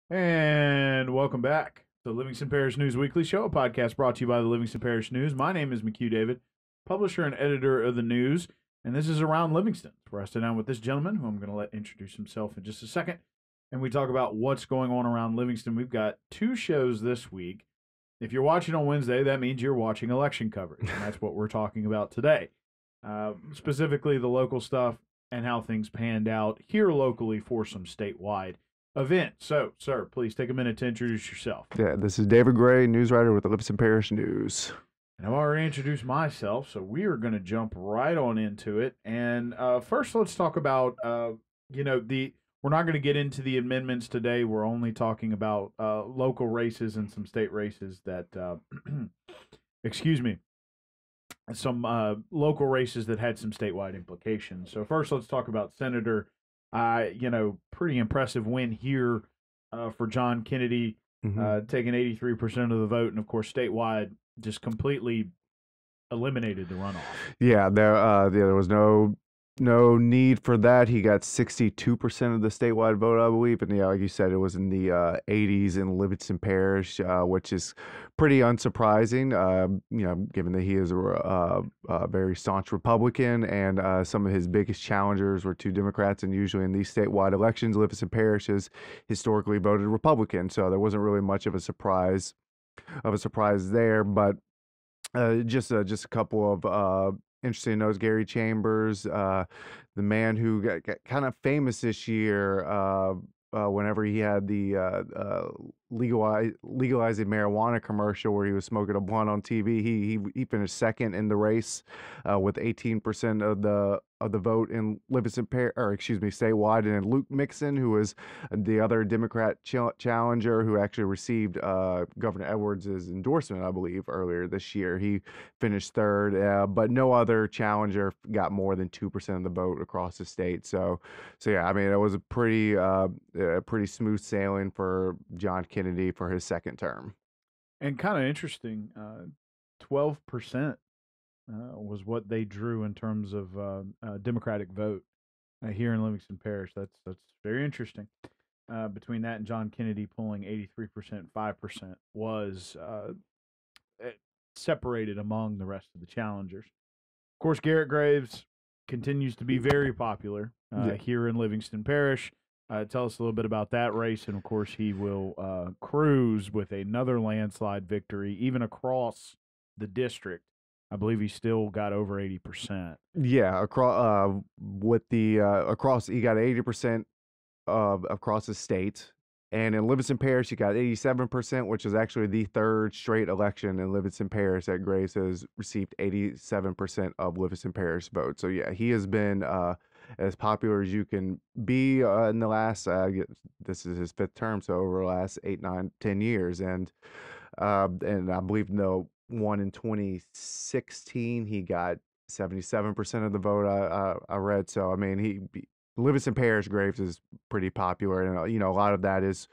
And welcome back to the Livingston Parish News Weekly Show, a podcast brought to you by the Livingston Parish News. My name is McHugh David, publisher and editor of the news, and this is Around Livingston, where I sit down with this gentleman, who I'm going to let introduce himself in just a second, and we talk about what's going on around Livingston. We've got two shows this week. If you're watching on Wednesday, that means you're watching election coverage, and that's what we're talking about today. Specifically, the local stuff and how things panned out here locally for some statewide event. So, sir, please take a minute to introduce yourself. Yeah, this is David Gray, news writer with the Livingston Parish News. And I've already introduced myself, so we are going to jump right on into it. And first, let's talk about, we're not going to get into the amendments today. We're only talking about local races and some state races that, excuse me, some local races that had some statewide implications. So first, let's talk about Senator. Pretty impressive win here for John Kennedy, taking 83% of the vote, and of course, statewide just completely eliminated the runoff. Yeah, there was no need for that. He got 62% of the statewide vote, I believe, and yeah, like you said, it was in the 80s in Livingston Parish, which is pretty unsurprising. Given that he is a very staunch Republican, and some of his biggest challengers were two Democrats, and usually in these statewide elections, Livingston Parish has historically voted Republican, so there wasn't really much of a surprise there, but. Just a couple of interesting notes. Gary Chambers, the man who got kind of famous this year whenever he had the legalizing marijuana commercial where he was smoking a blunt on TV. He finished second in the race with 18% of the vote in Livingston statewide, and then Luke Mixon, who was the other Democrat challenger who actually received Governor Edwards' endorsement, I believe, earlier this year. He finished third, but no other challenger got more than 2% of the vote across the state. So yeah, I mean, it was a pretty smooth sailing for John Kennedy for his second term. And kind of interesting, 12% was what they drew in terms of Democratic vote here in Livingston Parish. That's very interesting. Between that and John Kennedy pulling 83%, 5% was separated among the rest of the challengers. Of course, Garrett Graves continues to be very popular here in Livingston Parish. Tell us a little bit about that race, and of course, he will cruise with another landslide victory, even across the district. I believe he still got over 80%. Yeah, across he got 80% across the state, and in Livingston Parish he got 87%, which is actually the third straight election in Livingston Parish that Graves has received 87% of Livingston Parish votes. So yeah, he has been as popular as you can be in the last. This is his fifth term, so over the last 8, 9, 10 years, and I believe no one in 2016 he got 77% of the vote. I read. So I mean, Livingston Parish Graves is pretty popular, and a lot of that is,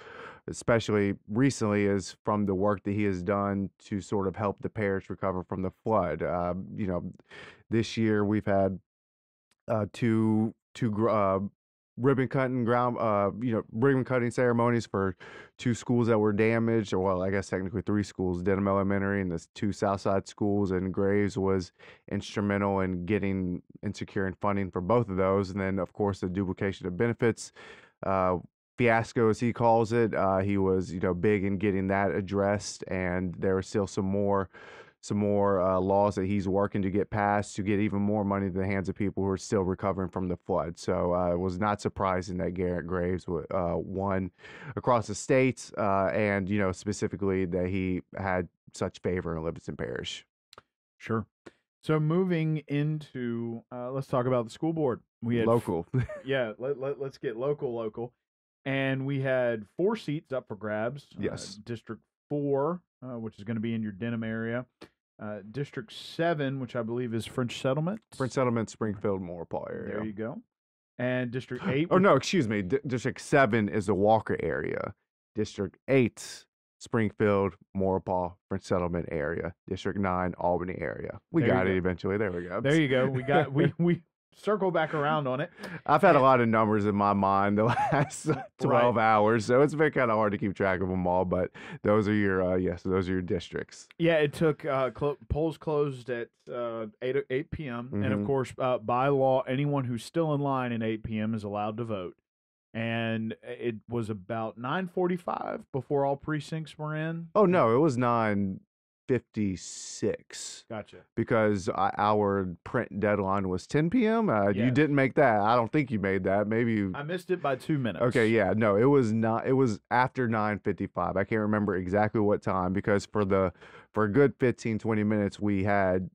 especially recently, is from the work that he has done to sort of help the parish recover from the flood. This year we've had two ribbon cutting ceremonies for two schools that were damaged, or well, I guess technically three schools: Denham Elementary and the two Southside schools. And Graves was instrumental in getting and securing funding for both of those. And then, of course, the duplication of benefits fiasco, as he calls it. He was big in getting that addressed, and there are still some more laws that he's working to get passed to get even more money to the hands of people who are still recovering from the flood. So it was not surprising that Garrett Graves won across the states, and specifically that he had such favor in Livingston Parish. Sure. So moving into, let's talk about the school board. We had local. Let's get local. And we had 4 seats up for grabs. Yes. District 4, which is going to be in your Denham area. District 7, which I believe is French Settlement, Springfield, Maurepas area. There you go. And District 8. Oh, no, excuse me. District 7 is the Walker area. District 8, Springfield, Maurepas, French Settlement area. District 9, Albany area. We got it eventually. There we go. There you go. We got circle back around on it. I've had a lot of numbers in my mind the last 12 Right. hours, so it's been kind of hard to keep track of them all. But those are your yes, those are your districts. Yeah, it took polls closed at 8 p.m. And of Hmm. course, by law, anyone who's still in line at 8 p.m. is allowed to vote. And it was about 9:45 before all precincts were in. Oh no, it was 9:56 Gotcha. because our print deadline was 10 p.m. You Yes. didn't make that. I don't think you made that. Maybe you. I missed it by 2 minutes. Okay, yeah, no, it was not. It was after 9:55. I can't remember exactly what time because for a good 15, 20 minutes we had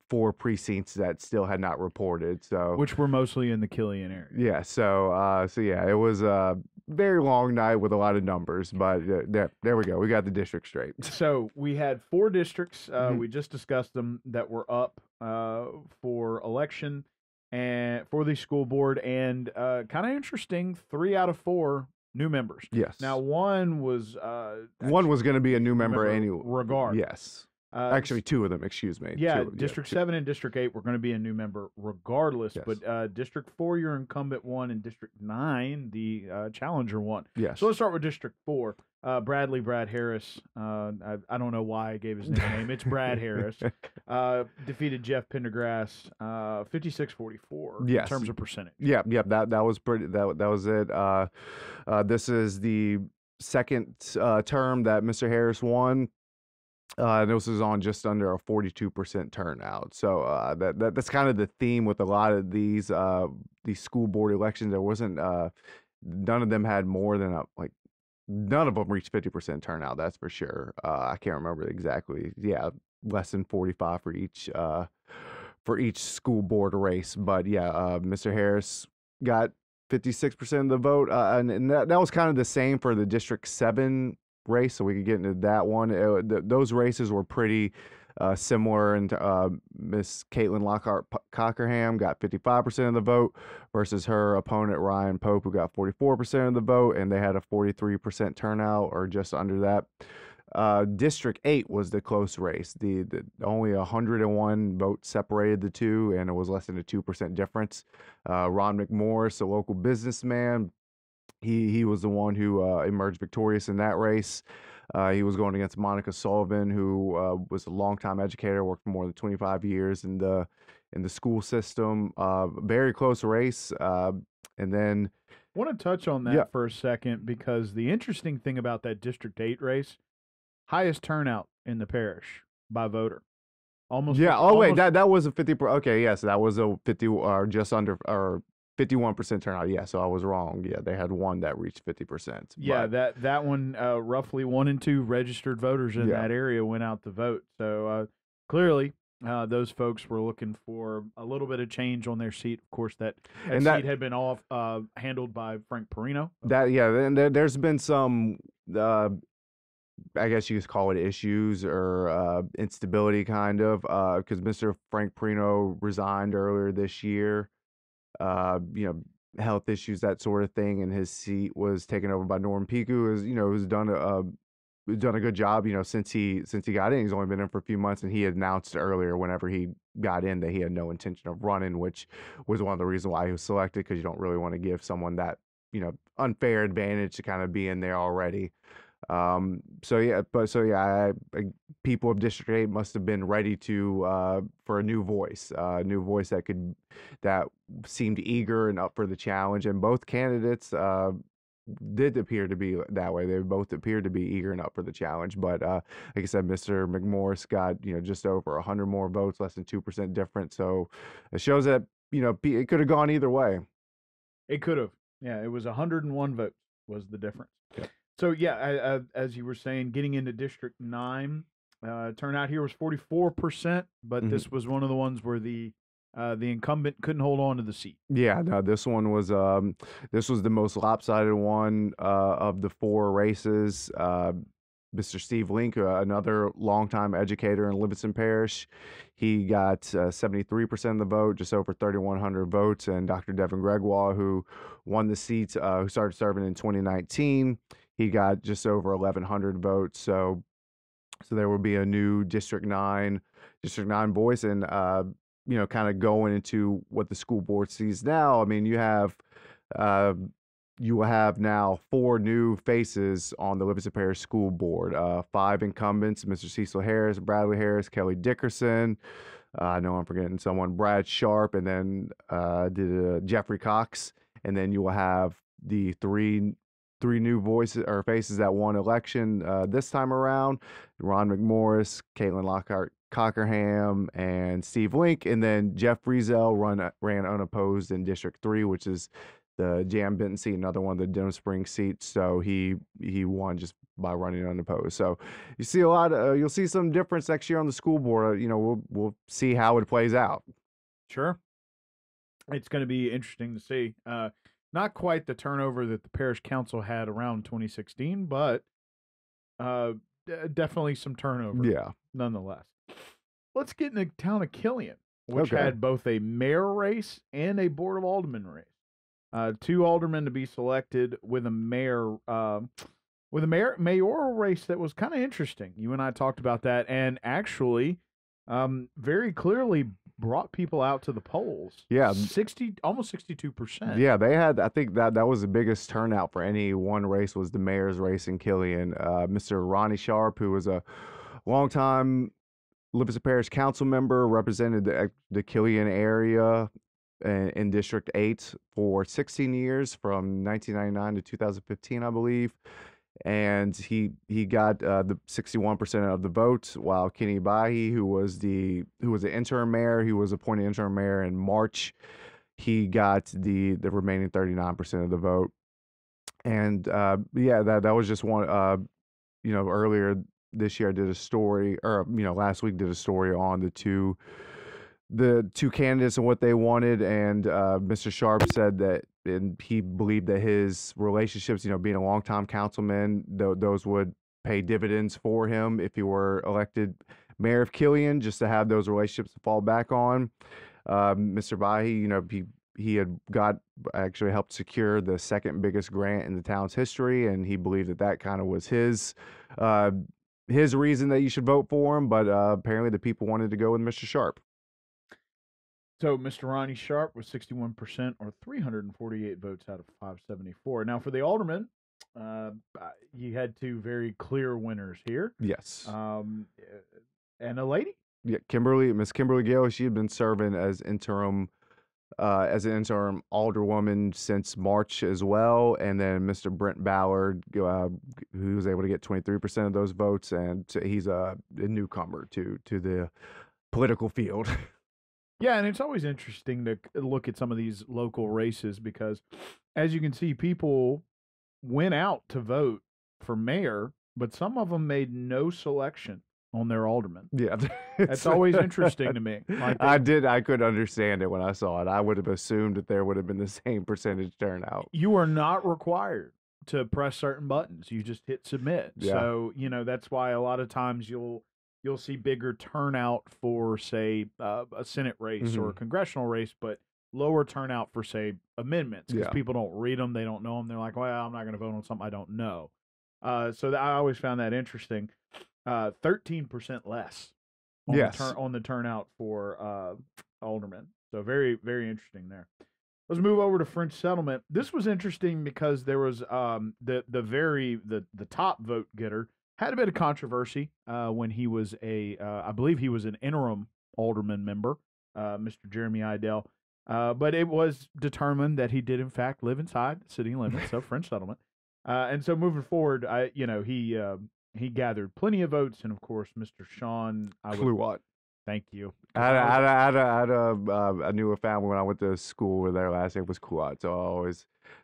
4 precincts that still had not reported. So Which were mostly in the Killian area. yeah, so yeah, it was a very long night with a lot of numbers, but there we go. We got the district straight. So we had 4 districts. Mhm. We just discussed them that were up for election and for the school board, and kind of interesting. 3 out of 4 new members. Yes. Now one was One was going to be a new member anyway. regard. Yes. Actually, 2 of them. Excuse me. Yeah, 2, District 2. 7 and District 8 were going to be a new member regardless. Yes. But District 4, your incumbent one, and District 9, the challenger one. Yes. So let's start with District 4. Brad Harris. I don't know why I gave his name. It's Brad Harris. Defeated Jeff Pendergrass 56-44 Yes. in terms of percentage. Yeah, that was pretty. That was it. This is the second term that Mr. Harris won. This was on just under a 42% turnout. So that's kind of the theme with a lot of these school board elections. There wasn't none of them had more than none of them reached 50% turnout. That's for sure. I can't remember exactly. Yeah, less than 45 for each school board race. But yeah, Mr. Harris got 56% of the vote, and that was kind of the same for the District 7 race, so we could get into that one. Those races were pretty similar, and Miss Caitlin Lockhart Cockerham got 55% of the vote versus her opponent Ryan Pope, who got 44% of the vote, and they had a 43% turnout, or just under that. District 8 was the close race. The only 101 votes separated the two, and it was less than a 2% difference. Ron McMorris, a local businessman, he was the one who emerged victorious in that race. He was going against Monica Sullivan, who was a longtime educator, worked for more than 25 years in the school system. Very close race. And then I want to touch on that for a second, because the interesting thing about that District 8 race, highest turnout in the parish by voter. Almost. Yeah. Oh, wait, that was a 50. Okay, yes, that was a 50 or just under or 51% turnout. Yeah, so I was wrong. Yeah, they had one that reached 50%. Yeah, that one, roughly 1 in 2 registered voters in that area went out to vote. So clearly, those folks were looking for a little bit of change on their seat. Of course, that seat had been handled by Frank Perino. And there's been some, I guess you could call it issues or instability, kind of, because Mr. Frank Perino resigned earlier this year. Health issues, that sort of thing, and his seat was taken over by Norm Piku, who's done a good job, since he got in. He's only been in for a few months, and he announced earlier whenever he got in that he had no intention of running, which was one of the reasons why he was selected, because you don't really want to give someone that, unfair advantage to kind of be in there already. People of District 8 must have been ready to for a new voice that seemed eager and up for the challenge, and both candidates did appear to be that way. They both appeared to be eager and up for the challenge. But like I said, Mr. McMorris got just over 100 more votes, less than 2% difference. So it shows that it could have gone either way. It could have. Yeah, it was 101 votes was the difference. Yeah. So yeah, as you were saying, getting into District 9, turnout here was 44%, but this was one of the ones where the incumbent couldn't hold on to the seat. Yeah, no, this one was the most lopsided one of the 4 races. Mr. Steve Link, another longtime educator in Livingston Parish, he got 73% of the vote, just over 3,100 votes. And Dr. Devin Gregoire, who won the seat, who started serving in 2019, he got just over 1,100 votes. So there will be a new District 9 voice. And kind of going into what the school board sees now. I mean, uh, you will have now 4 new faces on the Livingston Parish School Board. 5 incumbents: Mr. Cecil Harris, Bradley Harris, Kelly Dickerson. I know I'm forgetting someone: Brad Sharp, and then Jeffrey Cox. And then you will have the three new voices or faces that won election this time around: Ron McMorris, Caitlin Lockhart Cockerham, and Steve Link. And then Jeff Friesel ran unopposed in District 3, which is the Jam Benton seat, another one of the Denham Springs seats. So he won just by running unopposed. So you see you'll see some difference next year on the school board. We'll see how it plays out. Sure. It's going to be interesting to see. Not quite the turnover that the parish council had around 2016, but definitely some turnover. Yeah. Nonetheless. Let's get in the town of Killian, which had both a mayor race and a board of aldermen race. 2 aldermen to be selected with a mayoral race that was kind of interesting. You and I talked about that, and actually, very clearly brought people out to the polls. Yeah, almost 62%. Yeah, they had. I think that was the biggest turnout for any one race, was the mayor's race in Killian. Mr. Ronnie Sharp, who was a longtime Livingston Parish council member, represented the Killian area in District 8 for 16 years, from 1999 to 2015, I believe. And he got the 61% of the vote, while Kenny Bahi, who was the interim mayor, he was appointed interim mayor in March, he got the remaining 39% of the vote. And that was just one. Earlier this year I did a story, or last week did a story on the two candidates and what they wanted. And Mr. Sharp said that, and he believed that his relationships, being a longtime councilman, those would pay dividends for him if he were elected mayor of Killian, just to have those relationships to fall back on. Mr. Bahi, he had actually helped secure the second biggest grant in the town's history, and he believed that kind of was his reason that you should vote for him. But apparently the people wanted to go with Mr. Sharp. So Mr. Ronnie Sharp was 61%, or 348 votes out of 574. Now for the alderman, you had 2 very clear winners here. Yes. And a lady. Yeah, Miss Kimberly Gale. She had been serving as an interim alderwoman since March as well. And then Mr. Brent Ballard, who was able to get 23% of those votes, and he's a newcomer to the political field. Yeah, and it's always interesting to look at some of these local races, because, as you can see, people went out to vote for mayor, but some of them made no selection on their alderman. Yeah, that's always interesting to me. I could understand it when I saw it. I would have assumed that there would have been the same percentage turnout. You are not required to press certain buttons. You just hit submit. Yeah. So, that's why a lot of times you'll see bigger turnout for, say, a Senate race or a congressional race, but lower turnout for, say, amendments, because people don't read them, they don't know them. They're like, well, I'm not going to vote on something I don't know. So I always found that interesting. 13% less on the turnout for aldermen. So very, very interesting there. Let's move over to French Settlement. This was interesting because there was the top vote getter had a bit of controversy when he was I believe he was an interim alderman member, Mr. Jeremy Idell. But it was determined that he did in fact live inside the city limits of French Settlement. And so moving forward, he gathered plenty of votes, and of course, Mr. Sean Kluwat. Thank you. I knew a family when I went to school where their last name was Kluwat, so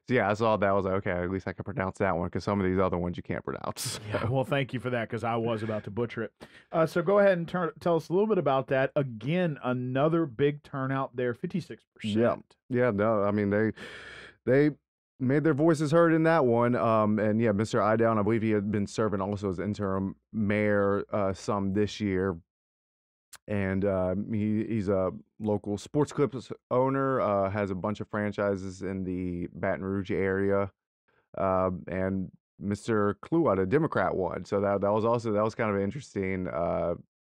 I saw that. I was like, okay, at least I can pronounce that one, because some of these other ones you can't pronounce. Yeah, well, thank you for that, because I was about to butcher it. So go ahead and tell us a little bit about that. Again, another big turnout there, 56%. Yeah. No, I mean they made their voices heard in that one. And yeah, Mr. Idell, I believe he had been serving also as interim mayor some this year. And he's a local sports clips owner, has a bunch of franchises in the Baton Rouge area. And Mr. Kluwat, a Democrat, won. So that was kind of an interesting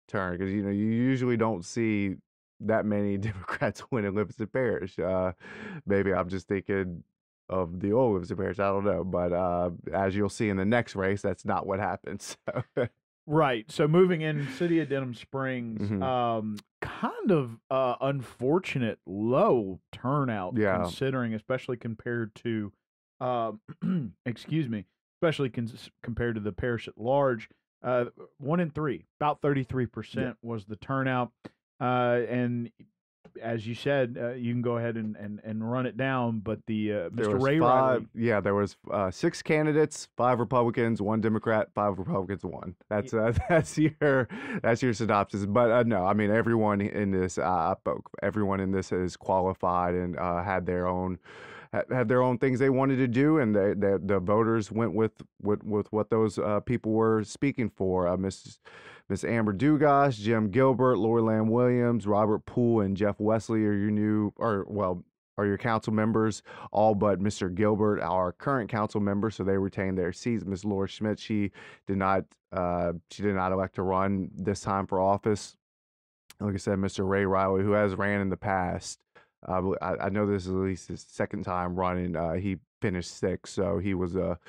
turn, because you usually don't see that many Democrats win in Livingston Parish. Maybe I'm just thinking of the old Livingston Parish. I don't know, but as you'll see in the next race, that's not what happens. So. Right. So moving in, City of Denham Springs, Mhm. kind of unfortunate low turnout Yeah, considering, especially compared to, uh, excuse me, especially compared to the parish at large. 1 in 3, about yeah. 33% was the turnout. And as you said, you can go ahead and run it down, but the There Mr. was Ray five. Riley. Yeah, there was 6 candidates, 5 Republicans, 1 Democrat, 5 Republicans, one. That's your synopsis. But no, I mean everyone in this, everyone in this is qualified and had their own things they wanted to do, and the voters went with what those people were speaking for. Miss Amber Dugas, Jim Gilbert, Lori Lamb Williams, Robert Poole, and Jeff Wesley are your council members, all but Mr. Gilbert, our current council member, so they retained their seats. Miss Laura Schmidt, she did not elect to run this time for office. Like I said, Mr. Ray Riley, who has ran in the past, I know this is at least his second time running. He finished sixth, so he was the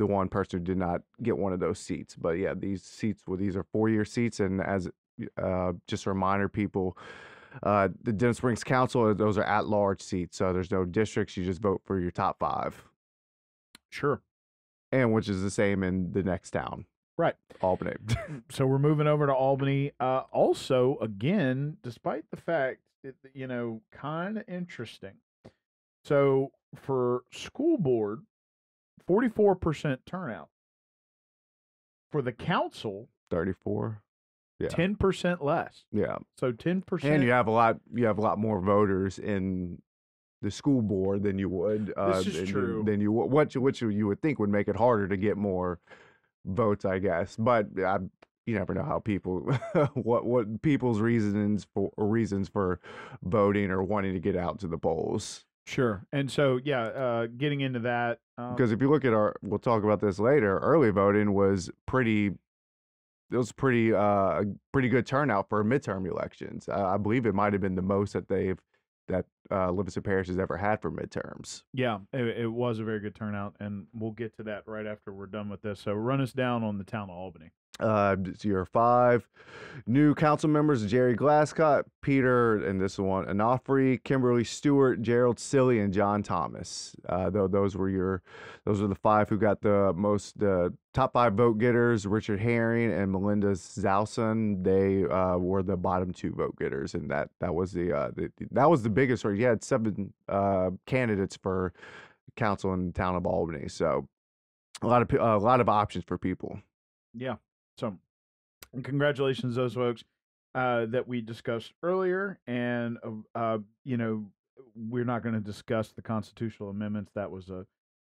one person who did not get one of those seats. But yeah, these are 4-year seats, and as just a reminder, people, the Denham Springs Council, those are at-large seats, so there's no districts. You just vote for your top 5, Sure. and which is the same in the next town, Right. Albany. So we're moving over to Albany. Also, again, despite the fact, kind of interesting. So for school board, 44% turnout. For the council, 34. Yeah. 10% less. Yeah. So 10%. And you have a lot more voters in the school board than you would This is true. than you what you would think would make it harder to get more votes, I guess. But you never know how people what people's reasons for voting or wanting to get out to the polls. Sure. And so, yeah, getting into that. Because if you look at we'll talk about this later. Early voting was pretty. It was pretty good turnout for midterm elections. I believe it might have been the most that Livingston Parish has ever had for midterms. Yeah, it was a very good turnout, and we'll get to that right after we're done with this. So run us down on the town of Albany. So your 5 new council members: Jerry Glasscott, Peter, and this one, Onofre, Kimberly Stewart, Gerald Silly, and John Thomas. Those were the 5 who got the top 5 vote getters. Richard Herring and Melinda Zalson, they were the bottom 2 vote getters, and that was the biggest. You had 7 candidates for council in the town of Albany, so a lot of options for people. Yeah. So, congratulations to those folks that we discussed earlier, and we're not going to discuss the constitutional amendments. That was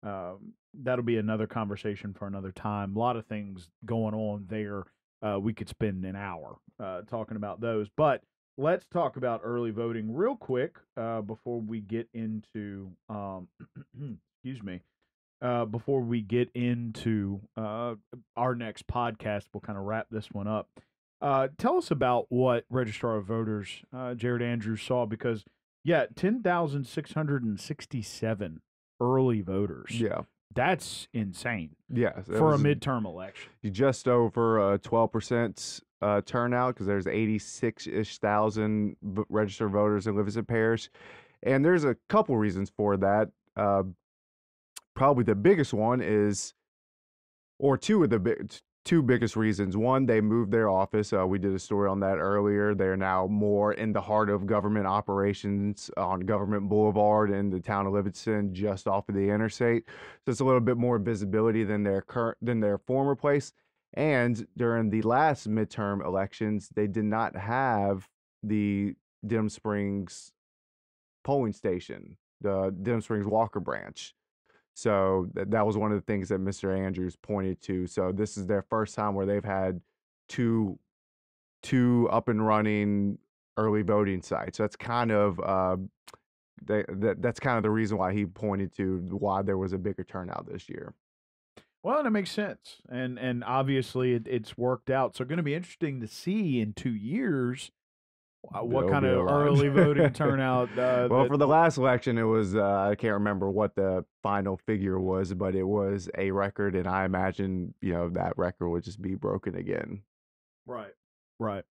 that'll be another conversation for another time. A lot of things going on there. We could spend an hour talking about those, but let's talk about early voting real quick before we get into excuse me. Before we get into our next podcast, we'll kind of wrap this one up. Tell us about what Registrar of Voters Jared Andrews saw, because 10,667 early voters. Yeah, that's insane. Yeah, for a midterm election. Just over 12% turnout, because there's 86-ish thousand registered voters in Livingston Parish, and there's a couple reasons for that. Probably the biggest one is, or two biggest reasons. One, they moved their office. We did a story on that earlier. They're now more in the heart of government operations on Government Boulevard in the town of Livingston, just off of the interstate. So it's a little bit more visibility than their former place. And during the last midterm elections, they did not have the Denham Springs polling station, the Denham Springs Walker branch. So that was one of the things that Mr. Andrews pointed to. So this is their first time where they've had two up and running early voting sites. So that's kind of that's kind of the reason why he pointed to why there was a bigger turnout this year. Well, and it makes sense, and obviously it's worked out. So going to be interesting to see in 2 years What It'll kind be a of lot. early voting turnout? Well, for the last election, it was I can't remember what the final figure was, but it was a record, and I imagine that record would just be broken again. Right, right.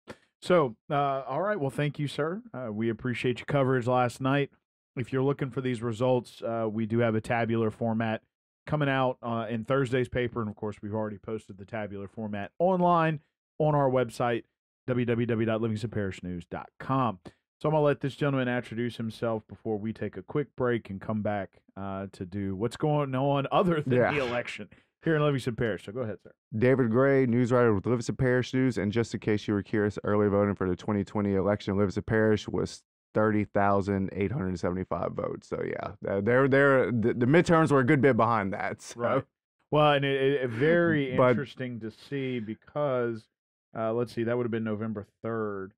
So, all right. Well, thank you, sir. We appreciate your coverage last night. If you're looking for these results, we do have a tabular format coming out in Thursday's paper, and of course, we've already posted the tabular format online on our website, www.livingstonparishnews.com. So I'm going to let this gentleman introduce himself before we take a quick break and come back to do what's going on other than the election here in Livingston Parish. So go ahead, sir. David Gray, news writer with Livingston Parish News. And just in case you were curious, early voting for the 2020 election in Livingston Parish was 30,875 votes. So yeah, the midterms were a good bit behind that. So. Right. Well, and it very interesting to see because let's see, that would have been November 3rd.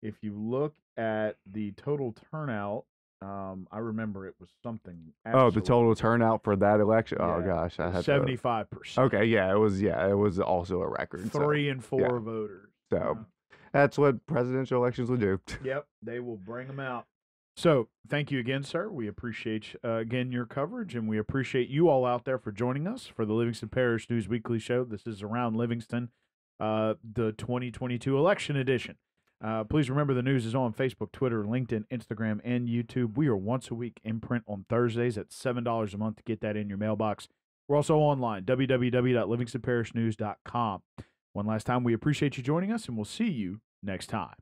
If you look at the total turnout, I remember it was something. Oh, the total turnout for that election. Yeah, Oh gosh, I had 75%. Okay, yeah, it was also a record. 3 and 4 voters. So that's what presidential elections will do. Yep, they will bring them out. So thank you again, sir. We appreciate again your coverage, and we appreciate you all out there for joining us for the Livingston Parish News Weekly Show. This is Around Livingston, the 2022 election edition. Please remember the news is on Facebook, Twitter, LinkedIn, Instagram, and YouTube. We are once a week in print on Thursdays at $7 a month to get that in your mailbox. We're also online, www.livingstonparishnews.com. One last time, we appreciate you joining us, and we'll see you next time.